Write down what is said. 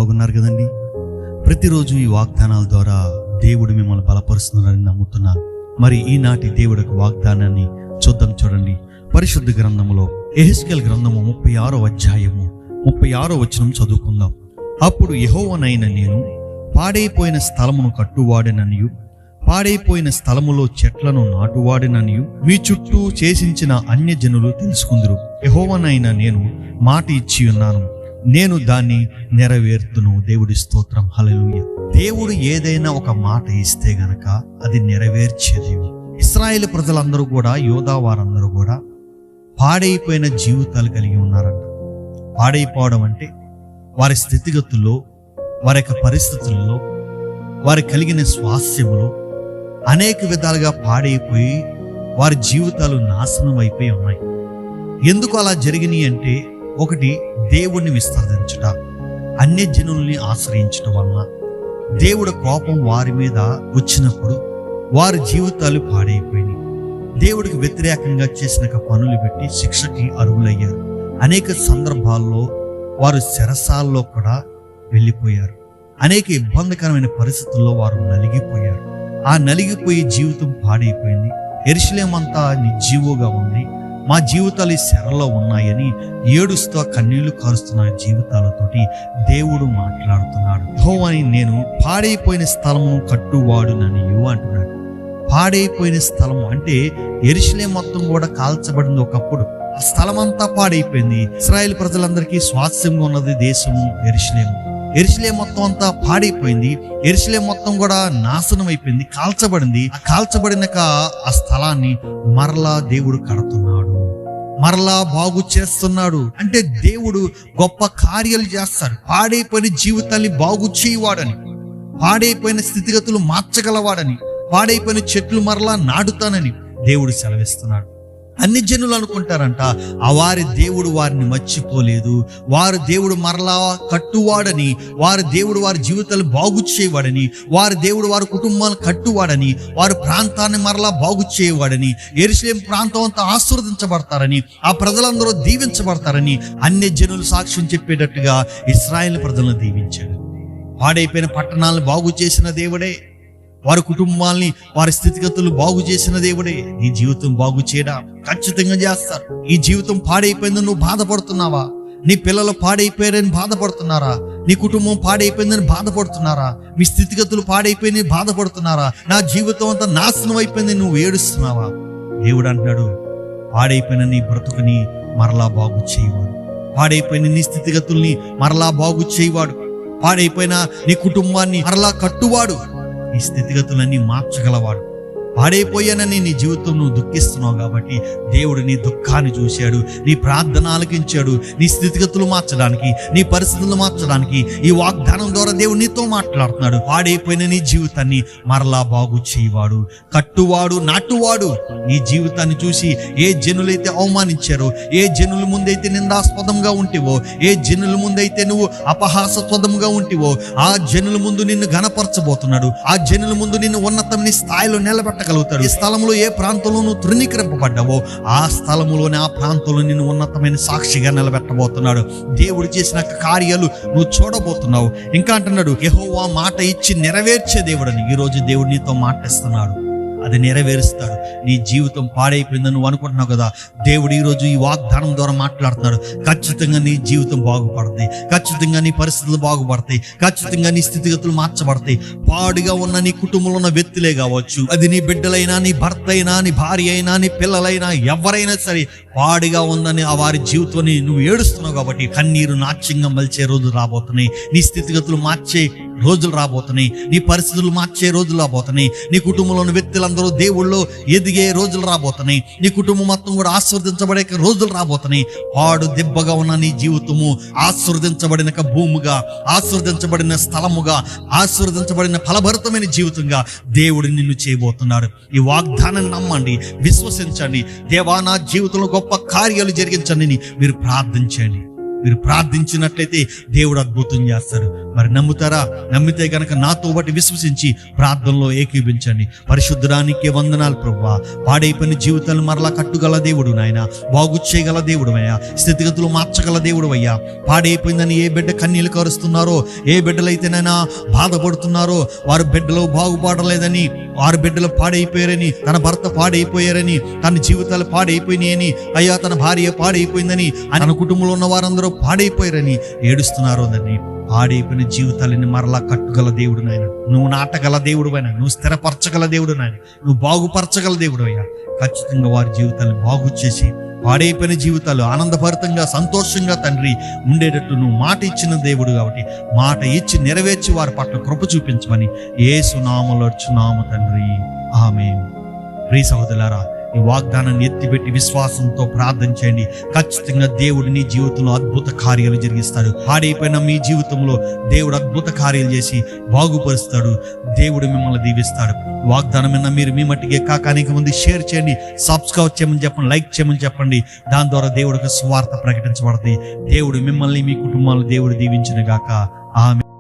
బాగున్నారు కదండి. ప్రతిరోజు ఈ వాగ్దానాల ద్వారా దేవుడు మిమ్మల్ని బలపరుస్తున్నారని నమ్ముతున్నాను. మరి ఈనాటి దేవుడి యొక్క వాగ్దానాన్ని చూడండి. పరిశుద్ధ గ్రంథములో యెహెజ్కేలు గ్రంథము 36వ అధ్యాయము 36వ వచనం చదువుకుందాం. అప్పుడు యెహోవానైన నేను పాడైపోయిన స్థలమును కట్టువాడననియు పాడైపోయిన స్థలములో చెట్లను నాటువాడననియు మీ చుట్టూ చేసించిన అన్యజనులు తెలుసుకుందురు. యెహోవానైన నేను మాట ఇచ్చి ఉన్నాను, నేను దాన్ని నెరవేర్తును. దేవుడి స్తోత్రం, హల్లెలూయా. దేవుడు ఏదైనా ఒక మాట ఇస్తే గనక అది నెరవేర్చే దేవుడు. ఇశ్రాయేలు ప్రజలందరూ కూడా, యోధా వారందరూ కూడా పాడైపోయిన జీవితాలు కలిగి ఉన్నారంట. పాడైపోవడం అంటే వారి స్థితిగతుల్లో, వారి యొక్క పరిస్థితుల్లో, వారి కలిగిన స్వాస్థ్యములో అనేక విధాలుగా పాడైపోయి వారి జీవితాలు నాశనం అయిపోయి ఉన్నాయి. ఎందుకు అలా జరిగినాయి అంటే, ఒకటి దేవుణ్ణి విస్తరించుట, అన్యజనుల్ని ఆశ్రయించడం వలన దేవుడి కోపం వారి మీద వచ్చినప్పుడు వారి జీవితాలు పాడైపోయినాయి. దేవుడికి వ్యతిరేకంగా చేసిన పనులు పెట్టి శిక్షకి అర్హులయ్యారు. అనేక సందర్భాల్లో వారు చెరసాల్లో కూడా వెళ్ళిపోయారు. అనేక ఇబ్బందికరమైన పరిస్థితుల్లో వారు నలిగిపోయారు. ఆ నలిగిపోయి జీవితం పాడైపోయింది. యెరూషలేమంతా నిర్జీవుగా ఉంది, మా జీవితాలు ఈ శరలో ఉన్నాయని ఏడుస్తూ కన్నీళ్లు కారుస్తున్న జీవితాలతోటి దేవుడు మాట్లాడుతున్నాడు. యెహోవాని నేను పాడైపోయిన స్థలమును కట్టువాడుననియు అంటున్నాడు. పాడైపోయిన స్థలము అంటే యెరూషలేము మొత్తం కూడా కాల్చబడింది ఒకప్పుడు. ఆ స్థలం అంతా పాడైపోయింది. ఇశ్రాయేలు ప్రజలందరికీ స్వాస్థ్యంగా ఉన్నది దేశము యెరూషలేము. యెరూషలేము మొత్తం అంతా పాడైపోయింది. యెరూషలేము మొత్తం కూడా నాశనం అయిపోయింది, కాల్చబడింది. ఆ కాల్చబడినాక ఆ స్థలాన్ని మరలా దేవుడు కడుతున్నాడు, మరలా బాగు చేస్తున్నాడు. అంటే దేవుడు గొప్ప కార్యాలు చేస్తాడు. పాడైపోయిన జీవితాన్ని బాగు చేయవాడని, పాడైపోయిన స్థితిగతులు మార్చగలవాడని, పాడైపోయిన చెట్లు మరలా నాటుతానని దేవుడు సెలవిస్తున్నాడు. అన్ని జనులు అనుకుంటారంట వారి దేవుడు వారిని మర్చిపోలేదు, వారి దేవుడు మరలా కట్టువాడని, వారి దేవుడు వారి జీవితాలు బాగు చేయవాడని, వారి దేవుడు వారి కుటుంబాలను కట్టువాడని, వారి ప్రాంతాన్ని మరలా బాగు చేయవాడని, యెరూషలేము ప్రాంతం అంతా ఆశీర్వదించబడతారని, ఆ ప్రజలందరూ దీవించబడతారని అన్ని జనులు సాక్ష్యం చెప్పేటట్టుగా ఇశ్రాయేలు ప్రజలను దీవించాడు. పాడైపోయిన పట్టణాలను బాగు చేసిన దేవుడే, వారి కుటుంబాల్ని, వారి స్థితిగతులు బాగు చేసిన దేవుడే. నీ జీవితం బాగు చేయడా? ఖచ్చితంగా చేస్తారు. ఈ జీవితం పాడైపోయిందని నువ్వు బాధపడుతున్నావా? నీ పిల్లలు పాడైపోయారని బాధపడుతున్నారా? నీ కుటుంబం పాడైపోయిందని బాధపడుతున్నారా? మీ స్థితిగతులు పాడైపోయిందని బాధపడుతున్నారా? నా జీవితం అంతా నాశనం అయిపోయిందని నువ్వు ఏడుస్తున్నావా? దేవుడు అంటున్నాడు, పాడైపోయిన నీ బ్రతుకుని మరలా బాగు చేయవాడు, పాడైపోయిన నీ స్థితిగతుల్ని మరలా బాగు చేయవాడు, పాడైపోయిన నీ కుటుంబాన్ని మరలా కట్టువాడు, నీ స్థితిగతులన్నీ మార్చగలవాడు. పాడైపోయానని నీ జీవితం నువ్వు దుఃఖిస్తున్నావు కాబట్టి దేవుడు నీ దుఃఖాన్ని చూశాడు, నీ ప్రార్థన ఆలకించాడు. నీ స్థితిగతులు మార్చడానికి, నీ పరిస్థితులు మార్చడానికి ఈ వాగ్దానం ద్వారా దేవుడు నీతో మాట్లాడుతున్నాడు. పాడైపోయిన నీ జీవితాన్ని మరలా బాగు చేయవాడు, కట్టువాడు, నాటువాడు. నీ జీవితాన్ని చూసి ఏ జనులైతే అవమానించారో, ఏ జనుల ముందైతే నిందాస్పదంగా ఉంటివో, ఏ జనుల ముందైతే నువ్వు అపహాసాస్పదంగా ఉంటివో, ఆ జనుల ముందు నిన్ను ఘనపరచబోతున్నాడు. ఆ జనుల ముందు నిన్ను ఉన్నతమైన స్థాయిలో నిలబెట్టగలుగుతాడు. ఈ స్థలంలో ఏ ప్రాంతంలో నువ్వు తృణీకరింపబడ్డావో ఆ స్థలములోనే, ఆ ప్రాంతంలో నిన్ను ఉన్నతమైన సాక్షిగా నిలబెట్టబోతున్నాడు. దేవుడు చేసిన కార్యాలు నువ్వు చూడబోతున్నావు. ఇంకా అంటున్నాడు, యెహోవా మాట ఇచ్చి నెరవేర్చే దేవుడని. ఈ రోజు దేవుడు నీతో మాట్లాడుతున్నాడు, అది నెరవేరుస్తాడు. నీ జీవితం పాడైపోయిందని నువ్వు అనుకుంటున్నావు కదా, దేవుడు ఈరోజు ఈ వాగ్దానం ద్వారా మాట్లాడుతున్నాడు. ఖచ్చితంగా నీ జీవితం బాగుపడతాయి, ఖచ్చితంగా నీ పరిస్థితులు బాగుపడతాయి, ఖచ్చితంగా నీ స్థితిగతులు మార్చబడతాయి. పాడుగా ఉన్న నీ కుటుంబంలో ఉన్న వ్యక్తులే కావచ్చు, అది నీ బిడ్డలైనా, నీ భర్త అయినా, నీ భార్య అయినా, నీ పిల్లలైనా, ఎవరైనా సరే పాడుగా ఉందని ఆ వారి జీవితాన్ని నువ్వు ఏడుస్తున్నావు కాబట్టి కన్నీరు నాట్యంగా మలిచే రోజులు రాబోతున్నాయి. నీ స్థితిగతులు మార్చే రోజులు రాబోతున్నాయి, నీ పరిస్థితులు మార్చే రోజులు రాబోతున్నాయి. నీ కుటుంబంలోని వ్యక్తులందరూ దేవుళ్ళో ఎదిగే రోజులు రాబోతున్నాయి. నీ కుటుంబం మొత్తం కూడా ఆశీర్వదించబడే రోజులు రాబోతున్నాయి. పాడు దెబ్బగా ఉన్న నీ జీవితము ఆశీర్వదించబడిన భూమిగా, ఆశీర్వదించబడిన స్థలముగా, ఆశీర్వదించబడిన ఫలభరితమైన జీవితంగా దేవుడు నిన్ను చేయబోతున్నాడు. ఈ వాగ్దానాన్ని నమ్మండి, విశ్వసించండి. దేవా, నా జీవితంలో గొప్ప కార్యాలు జరిగించండి అని మీరు ప్రార్థించండి. మీరు ప్రార్థించినట్లయితే దేవుడు అద్భుతం చేస్తాడు. మరి నమ్ముతారా? నమ్మితే గనక నాతో బట్టి విశ్వసించి ప్రార్థనలో ఏకీభించండి. పరిశుద్ధురానికే వందనాలు ప్రభువా. పాడైపోయిన జీవితాలను మరలా కట్టుగల దేవుడు నాయన, బాగు చేయగల దేవుడు అయ్యా, స్థితిగతులు మార్చగల దేవుడు అయ్యా. పాడైపోయిందని ఏ బిడ్డ కన్నీళ్లు కరుస్తున్నారో, ఏ బిడ్డలైతేనైనా బాధపడుతున్నారో, వారి బిడ్డలు బాగుపడలేదని, వారి బిడ్డలు పాడైపోయారని, తన భర్త పాడైపోయారని, తన జీవితాలు పాడైపోయినాయని, అయ్యా తన భార్య పాడైపోయిందని, తన కుటుంబంలో ఉన్న వారందరూ పాడైపోయారని ఏడుస్తున్నారు అని, పాడైపోయిన జీవితాలని మరలా కట్టుగల దేవుడు నాయన, నువ్వు నాటగల దేవుడు అయినా, నువ్వు స్థిరపరచగల దేవుడు నాయన, నువ్వు బాగుపరచగల దేవుడు అయ్యా. ఖచ్చితంగా వారి జీవితాలను బాగు చేసి పాడైపోయిన జీవితాలు ఆనందభరితంగా సంతోషంగా తండ్రి ఉండేటట్టు నువ్వు మాట ఇచ్చిన దేవుడు కాబట్టి మాట ఇచ్చి నెరవేర్చి వారి పట్ల కృప చూపించమని యేసు నామములో అర్చున్నాము తండ్రి, ఆమేన్. ప్రియ సహోదరులారా, ఈ వాగ్దానాన్ని ఎత్తిపెట్టి విశ్వాసంతో ప్రార్థన చేయండి. ఖచ్చితంగా దేవుడు నీ జీవితంలో అద్భుత కార్యాలు జరిగిస్తాడు. పాడైపోయిన మీ జీవితంలో దేవుడు అద్భుత కార్యాలు చేసి బాగుపరుస్తాడు. దేవుడు మిమ్మల్ని దీవిస్తాడు. వాగ్దానం విన్న మీరు మీ మట్టికి కాకానికి ముందు షేర్ చేయండి, సబ్స్క్రైబ్ చేయమని చెప్పండి, లైక్ చేయమని చెప్పండి. దాని ద్వారా దేవుడికి సువార్త ప్రకటించబడుతుంది. దేవుడు మిమ్మల్ని, మీ కుటుంబాలను దేవుడు దీవించును గాక. ఆమేన్.